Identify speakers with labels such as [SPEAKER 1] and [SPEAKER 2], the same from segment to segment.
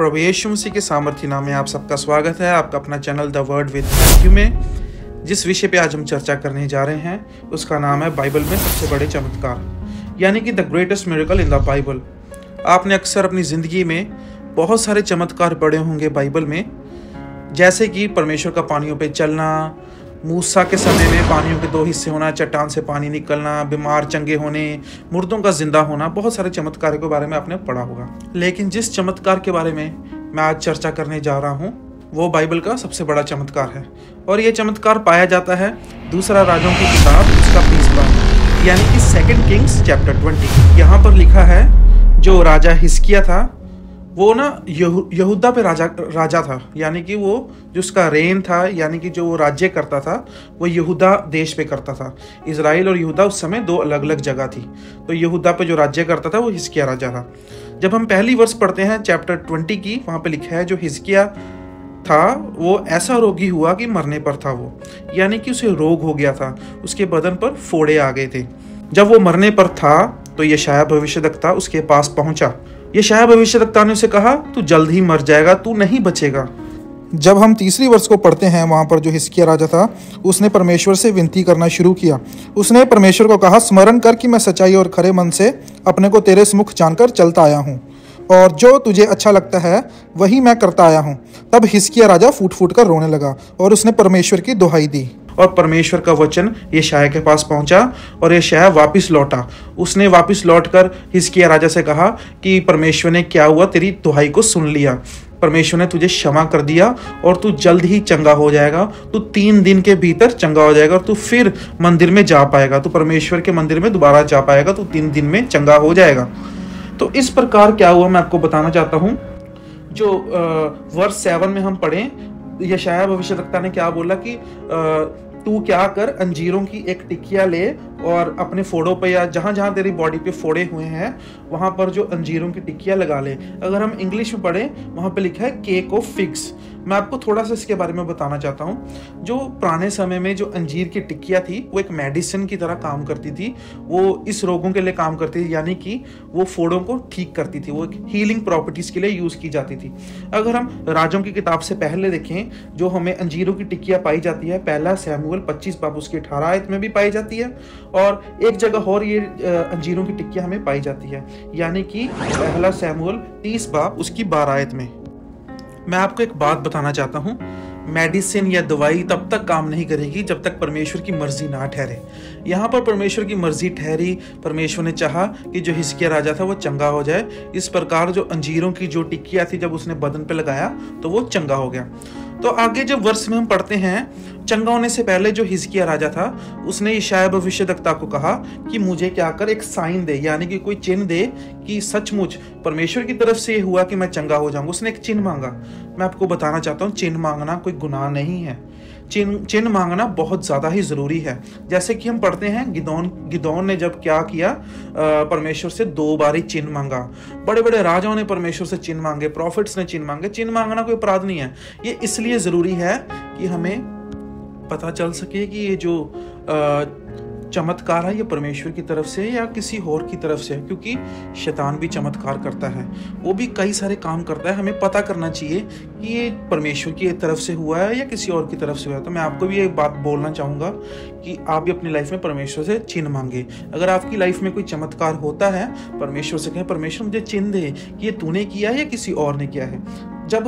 [SPEAKER 1] प्रभु यीशु मसीह के सामर्थ्य नाम में आप सबका स्वागत है। आपका अपना channel the word with Matthew में जिस विषय पे आज हम चर्चा करने जा रहे हैं उसका नाम है बाइबल में सबसे बड़े चमत्कार, यानी कि the greatest miracle in the Bible. आपने अक्सर अपनी ज़िंदगी में बहुत सारे चमत्कार पढ़े होंगे बाइबल में, जैसे कि परमेश्वर का पानियों पे चलना, मूसा के समय में पानियों के 2 हिस्से होना, चट्टान से पानी निकलना, बीमार चंगे होने, मुर्दों का जिंदा होना, बहुत सारे चमत्कारों के बारे में आपने पढ़ा होगा। लेकिन जिस चमत्कार के बारे में मैं आज चर्चा करने जा रहा हूँ वो बाइबल का सबसे बड़ा चमत्कार है, और ये चमत्कार पाया जाता है दूसरा राजाओं की किताब उसका 20 बार, यानी कि 2 किंग्स चैप्टर 20। यहाँ पर लिखा है जो राजा हिजकिय्याह था वो ना यहूदा पे राजा था, यानी कि वो जो उसका रेन था, यानी कि जो वो राज्य करता था वो यहूदा देश पे करता था। इजराइल और यहूदा उस समय 2 अलग अलग जगह थी, तो यहूदा पे जो राज्य करता था वो हिजकिय्याह राजा था। जब हम पहली वर्ष पढ़ते हैं चैप्टर 20 की, वहाँ पे लिखा है जो हिजकिय्याह था वो ऐसा रोगी हुआ कि मरने पर था वो, यानी कि उसे रोग हो गया था, उसके बदन पर फोड़े आ गए थे। जब वो मरने पर था तो यशायाह भविष्यद्वक्ता उसके पास पहुंचा। यशायाह भविष्यद्वक्ता ने उसे कहा तू जल्द ही मर जाएगा, तू नहीं बचेगा। जब हम तीसरी वर्ष को पढ़ते हैं वहाँ पर जो हिजकिय्याह राजा था उसने परमेश्वर से विनती करना शुरू किया। उसने परमेश्वर को कहा स्मरण कर कि मैं सच्चाई और खरे मन से अपने को तेरे सम्मुख जानकर चलता आया हूँ, और जो तुझे अच्छा लगता है वही मैं करता आया हूँ। तब हिजकिय्याह राजा फूट फूट कर रोने लगा और उसने परमेश्वर की दुहाई दी, और परमेश्वर का वचन यशायाह के पास पहुंचा और यशायाह वापस लौटा। उसने वापस लौटकर हिजकिय्याह राजा से कहा कि परमेश्वर ने क्या हुआ, तेरी दुहाई को सुन लिया, परमेश्वर ने तुझे क्षमा कर दिया और तू जल्द ही चंगा हो जाएगा, तू 3 दिन के भीतर चंगा हो जाएगा और तू फिर मंदिर में जा पाएगा, तू परमेश्वर के मंदिर में दोबारा जा पाएगा, तू 3 दिन में चंगा हो जाएगा। तो इस प्रकार क्या हुआ मैं आपको बताना चाहता हूँ। जो वर्ष 7 में हम पढ़ें, यशायाह भविष्यद्वक्ता ने क्या बोला कि तू क्या कर, अंजीरों की एक टिकिया ले और अपने फोड़ों पे या जहां जहां तेरी बॉडी पे फोड़े हुए हैं वहां पर जो अंजीरों की टिकिया लगा ले। अगर हम इंग्लिश में पढ़ें वहां पे लिखा है केक ऑफ फिग्स। मैं आपको थोड़ा सा इसके बारे में बताना चाहता हूँ। जो पुराने समय में जो अंजीर की टिकिया थी वो एक मेडिसिन की तरह काम करती थी, वो इस रोगों के लिए काम करती थी, यानी कि वो फोड़ों को ठीक करती थी, वो एक हीलिंग प्रॉपर्टीज के लिए यूज की जाती थी। अगर हम राजों की किताब से पहले देखें जो हमें अंजीरों की टिकिया पाई जाती है, 1 शमूएल 25 बाब उसकी 18 आयत में भी पाई जाती है, और एक जगह और ये अंजीरों की टिकिया हमें पाई जाती है, यानी कि 1 शमूएल 30 बाब उसकी 12 आयत में। मैं आपको एक बात बताना चाहता हूँ, मेडिसिन या दवाई तब तक काम नहीं करेगी जब तक परमेश्वर की मर्जी ना ठहरे। यहाँ पर परमेश्वर की मर्जी ठहरी, परमेश्वर ने चाहा कि जो हिजकिय्याह राजा था वो चंगा हो जाए। इस प्रकार जो अंजीरों की जो टिकिया थी जब उसने बदन पे लगाया तो वो चंगा हो गया। तो आगे जब वर्ष में हम पढ़ते हैं, चंगा होने से पहले जो हिजकिय्याह राजा था उसने यशायाह भविष्यद्वक्ता को कहा कि मुझे क्या कर, एक साइन दे, यानी कि कोई चिन्ह दे कि सचमुच परमेश्वर की तरफ से हुआ कि मैं चंगा हो जाऊंगा। उसने एक चिन्ह मांगा। मैं आपको बताना चाहता हूँ चिन्ह मांगना कोई गुनाह नहीं है, चिन्ह मांगना बहुत ज़्यादा ही ज़रूरी है। जैसे कि हम पढ़ते हैं गिदोन ने जब क्या किया, परमेश्वर से 2 बार चिन्ह मांगा। बड़े बड़े राजाओं ने परमेश्वर से चिन्ह मांगे, प्रॉफिट्स ने चिन्ह मांगे। चिन्ह मांगना कोई अपराध नहीं है। ये इसलिए ज़रूरी है कि हमें पता चल सके कि ये जो चमत्कार है ये परमेश्वर की तरफ से या किसी और की तरफ से है, क्योंकि शैतान भी चमत्कार करता है, वो भी कई सारे काम करता है। हमें पता करना चाहिए कि ये परमेश्वर की तरफ से हुआ है या किसी और की तरफ से हुआ है। तो मैं आपको भी एक बात बोलना चाहूँगा कि आप भी अपनी लाइफ में परमेश्वर से चिन्ह मांगे। अगर आपकी लाइफ में कोई चमत्कार होता है, परमेश्वर से कहें परमेश्वर मुझे चिन्ह दे कि ये तूने किया है या किसी और ने किया है। जब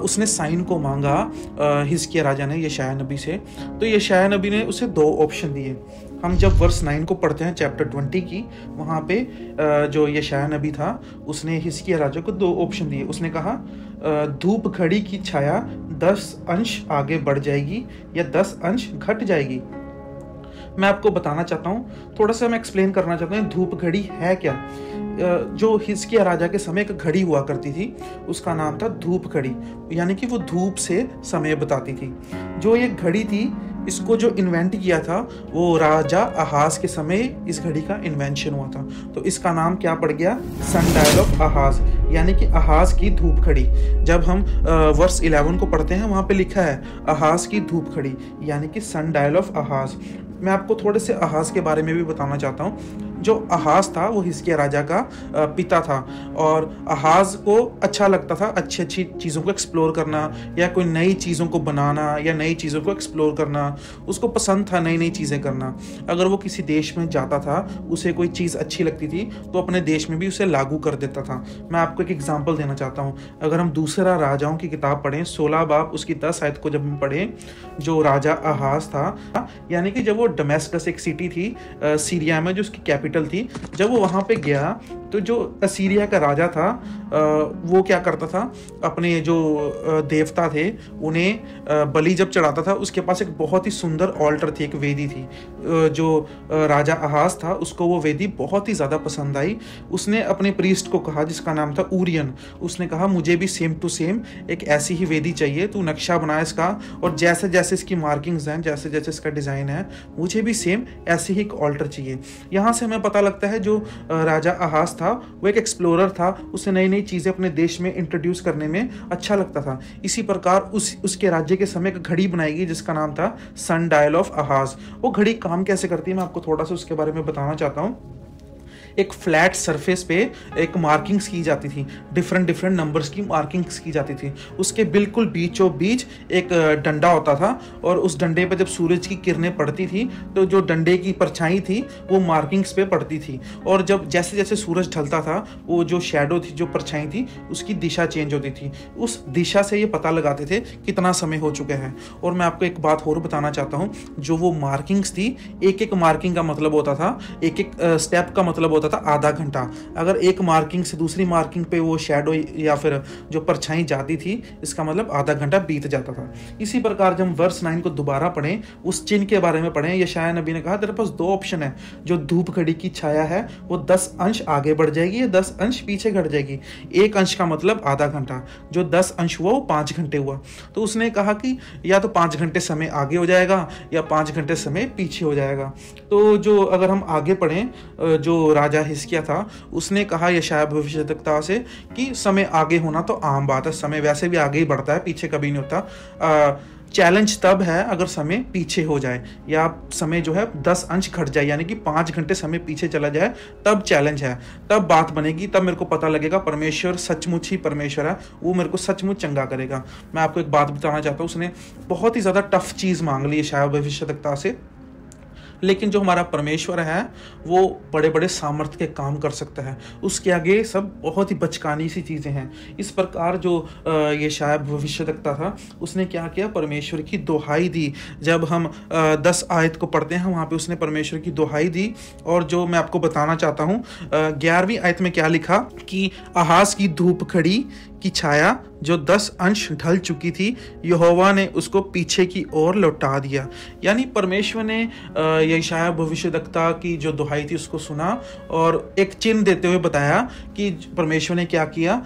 [SPEAKER 1] उसने साइन को मांगा हिजकिय्याह राजा ने यशायाह नबी से, तो यशायाह नबी ने उसे 2 ऑप्शन दिए। हम जब वर्ष 9 को पढ़ते हैं चैप्टर 20 की, वहाँ पे जो यशायाह नबी था उसने हिजकिय्याह राजा को 2 ऑप्शन दिए। उसने कहा धूप घड़ी की छाया 10 अंश आगे बढ़ जाएगी या 10 अंश घट जाएगी। मैं आपको बताना चाहता हूँ, थोड़ा सा मैं एक्सप्लेन करना चाहता हूँ धूप घड़ी है क्या। जो हिजकिय्याह राजा के समय एक घड़ी हुआ करती थी, उसका नाम था धूप घड़ी, यानी कि वो धूप से समय बताती थी। जो ये घड़ी थी इसको जो इन्वेंट किया था वो राजा आहाज के समय इस घड़ी का इन्वेंशन हुआ था, तो इसका नाम क्या पड़ गया, सनडायल ऑफ आहाज, यानी कि आहाज की धूप घड़ी। जब हम वर्ष 11 को पढ़ते हैं वहाँ पे लिखा है आहाज की धूप घड़ी, यानी कि सनडायल ऑफ आहाज। मैं आपको थोड़े से आहाज के बारे में भी बताना चाहता हूँ। जो अहाज था वो हिजकिय्याह राजा का पिता था, और अहाज को अच्छा लगता था अच्छी अच्छी चीज़ों को एक्सप्लोर करना या कोई नई चीज़ों को बनाना या नई चीज़ों को एक्सप्लोर करना। उसको पसंद था नई नई चीज़ें करना। अगर वो किसी देश में जाता था, उसे कोई चीज़ अच्छी लगती थी तो अपने देश में भी उसे लागू कर देता था। मैं आपको एक एग्जांपल देना चाहता हूँ। अगर हम दूसरा राजाओं की किताब पढ़ें 16 बाब उसकी 10 आयत को जब हम पढ़ें, जो राजा अहाज था, यानी कि जब वो दमिश्क एक सिटी थी सीरिया में जो उसकी कैपिटल थी, जब वो वहाँ पे गया तो जो असीरिया का राजा था वो क्या करता था, अपने जो देवता थे उन्हें बलि जब चढ़ाता था, उसके पास एक बहुत ही सुंदर ऑल्टर थी, एक वेदी थी। जो राजा अहाज था उसको वो वेदी बहुत ही ज़्यादा पसंद आई। उसने अपने प्रीस्ट को कहा, जिसका नाम था उरियन, उसने कहा मुझे भी सेम टू सेम एक ऐसी ही वेदी चाहिए, तू नक्शा बना इसका, और जैसे जैसे इसकी मार्किंग्स हैं, जैसे जैसे इसका डिज़ाइन है, मुझे भी सेम ऐसे ही एक ऑल्टर चाहिए। यहाँ से हमें पता लगता है जो राजा अहाज था वो एक एक्सप्लोरर था, उसे नई नई चीज़ें अपने देश में इंट्रोड्यूस करने में अच्छा लगता था। इसी प्रकार उसके राज्य के समय एक घड़ी बनाई गई जिसका नाम था सन डायल ऑफ अहाज। वो घड़ी काम कैसे करती है मैं आपको थोड़ा सा उसके बारे में बताना चाहता हूँ। एक फ्लैट सरफेस पे एक मार्किंग्स की जाती थी, डिफरेंट डिफरेंट नंबर्स की मार्किंग्स की जाती थी। उसके बिल्कुल बीचों बीच एक डंडा होता था, और उस डंडे पे जब सूरज की किरणें पड़ती थी तो जो डंडे की परछाई थी वो मार्किंग्स पे पड़ती थी, और जब जैसे जैसे सूरज ढलता था वो जो शैडो थी, जो परछाई थी, उसकी दिशा चेंज होती थी। उस दिशा से ये पता लगाते थे कितना समय हो चुका है। और मैं आपको एक बात और बताना चाहता हूँ, जो वो मार्किंग्स थी, एक एक मार्किंग का मतलब होता था, एक एक स्टेप का मतलब होता था आधा घंटा। अगर एक मार्किंग से दूसरी मार्किंग पे वो शैडो या फिर जो परछाई जाती थी, इसका मतलब आधा घंटा बीत जाता था। इसी प्रकार जब वर्स 9 को दोबारा पढ़ें, उस चिन्ह के बारे में पढ़ें, यशायाह नबी ने कहा तेरे पास 2 ऑप्शन है, जो धूप घड़ी की छाया है वो 10 अंश आगे बढ़ जाएगी या 10 अंश पीछे घट जाएगी। 1 अंश का मतलब आधा घंटा, जो 10 अंश हुआ वो 5 घंटे हुआ। तो उसने कहा कि या तो 5 घंटे समय आगे हो जाएगा या 5 घंटे समय पीछे हो जाएगा। तो जो अगर हम आगे पढ़ें, जो राजा हिजकिय्याह था उसने कहा यशायाह भविष्यद्वक्ता से कि समय आगे होना तो आम बात है, समय वैसे भी आगे ही बढ़ता है, पीछे कभी नहीं होता। चैलेंज तब है अगर समय पीछे हो जाए या समय जो है 10 अंश घट जाए, यानी कि 5 घंटे समय पीछे चला जाए, तब चैलेंज है, तब बात बनेगी, तब मेरे को पता लगेगा परमेश्वर सचमुच ही परमेश्वर है, वो मेरे को सचमुच चंगा करेगा। मैं आपको एक बात बताना चाहता हूँ, उसने बहुत ही ज़्यादा टफ चीज़ मांग ली यशायाह भविष्यद्वक्ता से, लेकिन जो हमारा परमेश्वर है वो बड़े बड़े सामर्थ्य के काम कर सकता है, उसके आगे सब बहुत ही बचकानी सी चीज़ें हैं। इस प्रकार जो यशायाह भविष्यद्वक्ता था उसने क्या किया, परमेश्वर की दोहाई दी। जब हम 10 आयत को पढ़ते हैं वहाँ पे उसने परमेश्वर की दोहाई दी, और जो मैं आपको बताना चाहता हूँ 11वीं आयत में क्या लिखा कि अहाज की धूप घड़ी की छाया जो 10 अंश ढल चुकी थी, यहोवा ने उसको पीछे की ओर लौटा दिया। यानी परमेश्वर ने यशायाह भविष्यद्वक्ता की जो दुहाई थी उसको सुना और एक चिन्ह देते हुए बताया कि परमेश्वर ने क्या किया,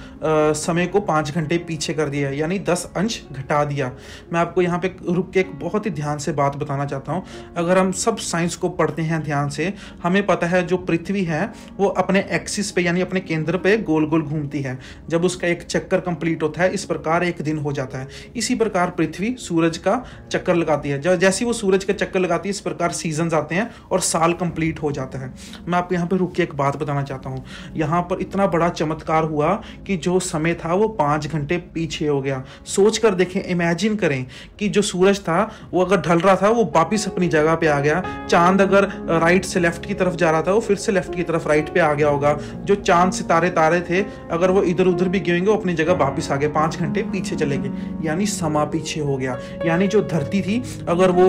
[SPEAKER 1] समय को 5 घंटे पीछे कर दिया, यानी 10 अंश घटा दिया। मैं आपको यहाँ पे रुक के एक बहुत ही ध्यान से बात बताना चाहता हूँ। अगर हम सब साइंस को पढ़ते हैं ध्यान से, हमें पता है जो पृथ्वी है वो अपने एक्सिस पे यानी अपने केंद्र पे गोल गोल घूमती है। जब उसका एक चक्कर कंप्लीट होता है इस प्रकार एक दिन हो जाता है। इसी प्रकार पृथ्वी सूरज का चक्कर लगाती है। जैसे वो सूरज का चक्कर लगाती है इस प्रकार सीजन्स आते हैं और साल कंप्लीट हो जाता है। मैं आपको यहाँ पे रुक के एक बात बताना चाहता हूँ। यहाँ पर इतना बड़ा चमत्कार हुआ कि जो समय था वो 5 घंटे पीछे हो गया। सोच कर देखें, इमेजिन करें कि जो सूरज था वो अगर ढल रहा था वो वापिस अपनी जगह पे आ गया। चांद अगर राइट से लेफ्ट की तरफ जा रहा था वो फिर से लेफ्ट की तरफ राइट पे आ गया होगा। जो चांद सितारे तारे थे अगर वो इधर उधर भी गिरेंगे वो अपनी जगह वापिस आ गए, 5 घंटे पीछे चले गए, यानी समा पीछे हो गया। यानी जो धरती थी अगर वो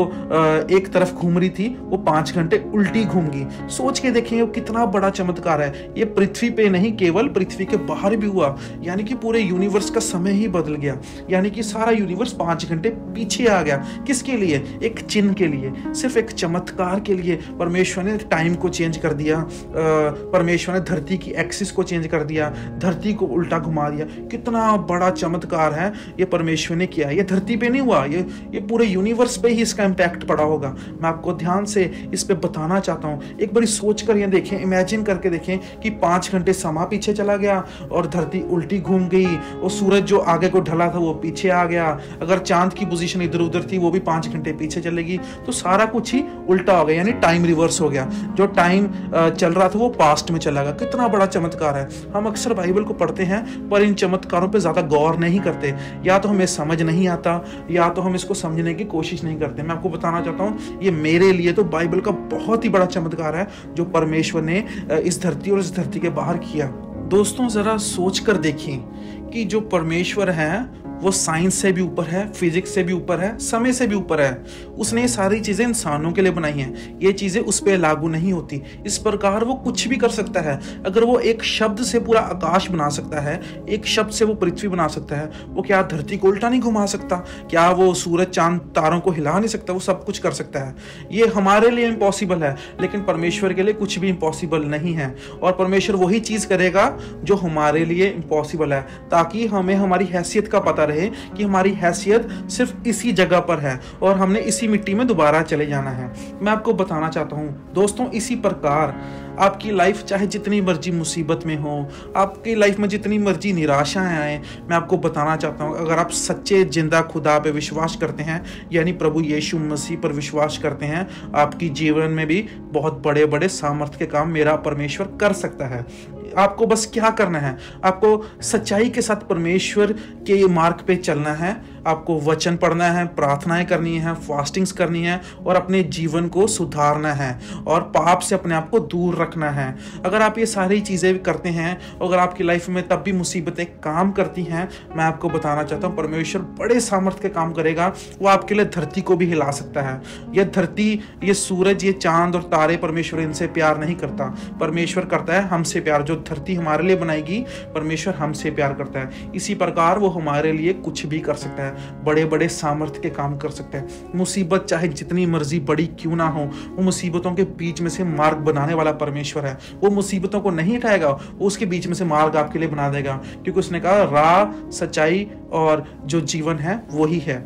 [SPEAKER 1] एक तरफ घूम रही थी वो 5 घंटे उल्टी घूम गई। सोच के देखें वो कितना बड़ा चमत्कार है। ये पृथ्वी पे नहीं केवल पृथ्वी के बाहर भी हुआ, यानी कि पूरे यूनिवर्स का समय ही बदल गया। यानी कि सारा यूनिवर्स 5 घंटे पीछे आ गया। किसके लिए? एक चिन्ह के लिए, सिर्फ एक चमत्कार के लिए। परमेश्वर ने टाइम को चेंज कर दिया, परमेश्वर ने धरती की एक्सिस को चेंज कर दिया, धरती को उल्टा घुमा दिया। कितना बड़ा चमत्कार है ये परमेश्वर ने किया है। ये धरती पे नहीं हुआ, ये पूरे यूनिवर्स पे ही इसका इम्पैक्ट पड़ा होगा। मैं आपको ध्यान से इस पे बताना चाहता हूँ। एक बारी सोच कर ये देखें, इमेजिन करके देखें कि 5 घंटे समा पीछे चला गया और धरती उल्टी घूम गई और सूरज जो आगे को ढला था वो पीछे आ गया। अगर चांद की पोजीशन इधर उधर थी वो भी 5 घंटे पीछे चलेगी, तो सारा कुछ ही उल्टा हो गया, यानी टाइम रिवर्स हो गया। जो टाइम चल रहा था वो पास्ट में चला गया। कितना बड़ा चमत्कार है। हम अक्सर बाइबल को पढ़ते हैं पर इन चमत्कारों पे ज्यादा गौर नहीं करते, या तो हमें समझ नहीं आता या तो हम इसको समझने की कोशिश नहीं करते। मैं आपको बताना चाहता हूँ ये मेरे लिए तो बाइबल का बहुत ही बड़ा चमत्कार है जो परमेश्वर ने इस धरती और इस धरती के बाहर किया। दोस्तों जरा सोच कर देखें कि जो परमेश्वर है वो साइंस से भी ऊपर है, फिजिक्स से भी ऊपर है, समय से भी ऊपर है। उसने ये सारी चीजें इंसानों के लिए बनाई हैं। ये चीजें उस पर लागू नहीं होती। इस प्रकार वो कुछ भी कर सकता है। अगर वो एक शब्द से पूरा आकाश बना सकता है, एक शब्द से वो पृथ्वी बना सकता है, वो क्या धरती को उल्टा नहीं घुमा सकता? क्या वो सूरज चांद तारों को हिला नहीं सकता? वो सब कुछ कर सकता है। ये हमारे लिए इम्पॉसिबल है, लेकिन परमेश्वर के लिए कुछ भी इम्पॉसिबल नहीं है। और परमेश्वर वही चीज करेगा जो हमारे लिए इम्पॉसिबल है, ताकि हमें हमारी हैसियत का पता रहे कि हमारी हैसियत सिर्फ इसी जगह पर है और हमने इसी मिट्टी में दोबारा चले जाना है। मैं आपको बताना चाहता हूं दोस्तों, इसी प्रकार आपकी लाइफ चाहे जितनी मर्जी मुसीबत में हो, आपकी लाइफ में जितनी मर्जी निराशाएं आए, मैं आपको बताना चाहता हूं अगर आप सच्चे जिंदा खुदा पे विश्वास करते हैं, यानी प्रभु यीशु मसीह पर विश्वास करते हैं, आपकी जीवन में भी बहुत बड़े बड़े सामर्थ्य के काम मेरा परमेश्वर कर सकता है। आपको बस क्या करना है? आपको सच्चाई के साथ परमेश्वर के मार्ग पे चलना है। आपको वचन पढ़ना है, प्रार्थनाएं करनी है, फास्टिंग्स करनी है और अपने जीवन को सुधारना है और पाप से अपने आप को दूर रखना है। अगर आप ये सारी चीजें करते हैं, अगर आपकी लाइफ में तब भी मुसीबतें काम करती हैं, मैं आपको बताना चाहता हूँ परमेश्वर बड़े सामर्थ्य के काम करेगा। वो आपके लिए धरती को भी हिला सकता है। ये धरती, ये सूरज, ये चांद और तारे, परमेश्वर इनसे प्यार नहीं करता। परमेश्वर करता है हमसे प्यार। जो धरती हमारे लिए बनाएगी, परमेश्वर हमसे प्यार करता है। इसी प्रकार वो हमारे लिए कुछ भी कर सकता है, बड़े बड़े सामर्थ्य के काम कर सकते हैं। मुसीबत चाहे जितनी मर्जी बड़ी क्यों ना हो, वो मुसीबतों के बीच में से मार्ग बनाने वाला परमेश्वर है। वो मुसीबतों को नहीं हटाएगा, वो उसके बीच में से मार्ग आपके लिए बना देगा, क्योंकि उसने कहा राह, सच्चाई और जो जीवन है वही है,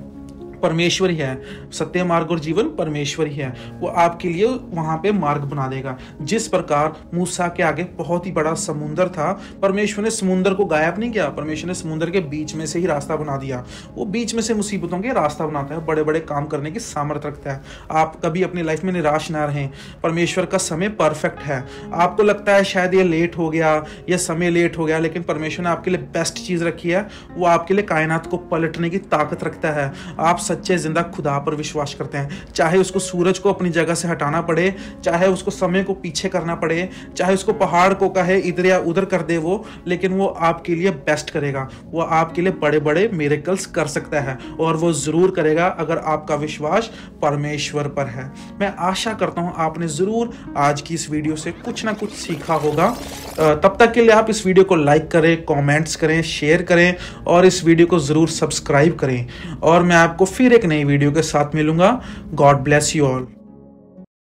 [SPEAKER 1] परमेश्वर ही है। सत्य मार्ग और जीवन परमेश्वर ही है। वो आपके लिए वहां पे मार्ग बना देगा। जिस प्रकार मूसा के आगे बहुत ही बड़ा समुंदर था, परमेश्वर ने समुंदर को गायब नहीं किया, परमेश्वर ने समुंदर के बीच में से ही रास्ता बना दिया। वो बीच में से मुसीबतों के रास्ता बनाता है, बड़े बड़े काम करने की सामर्थ्य रखता है। आप कभी अपनी लाइफ में निराश ना रहें। परमेश्वर का समय परफेक्ट है। आपको लगता है शायद ये लेट हो गया, ये समय लेट हो गया, लेकिन परमेश्वर ने आपके लिए बेस्ट चीज रखी है। वो आपके लिए कायनात को पलटने की ताकत रखता है। आप सच्चे जिंदा खुदा पर विश्वास करते हैं, चाहे उसको सूरज को अपनी जगह से हटाना पड़े, चाहे उसको समय को पीछे करना पड़े, चाहे उसको पहाड़ को कहे इधर या उधर कर दे वो, लेकिन वो आपके लिए बेस्ट करेगा। वो आपके लिए बड़े बड़े मिरेकल्स कर सकता है और वो जरूर करेगा अगर आपका विश्वास परमेश्वर पर है। मैं आशा करता हूं आपने जरूर आज की इस वीडियो से कुछ ना कुछ सीखा होगा। तब तक के लिए आप इस वीडियो को लाइक करें, कमेंट्स करें, शेयर करें और इस वीडियो को जरूर सब्सक्राइब करें। और मैं आपको फिर एक नई वीडियो के साथ मिलूंगा। God bless you all.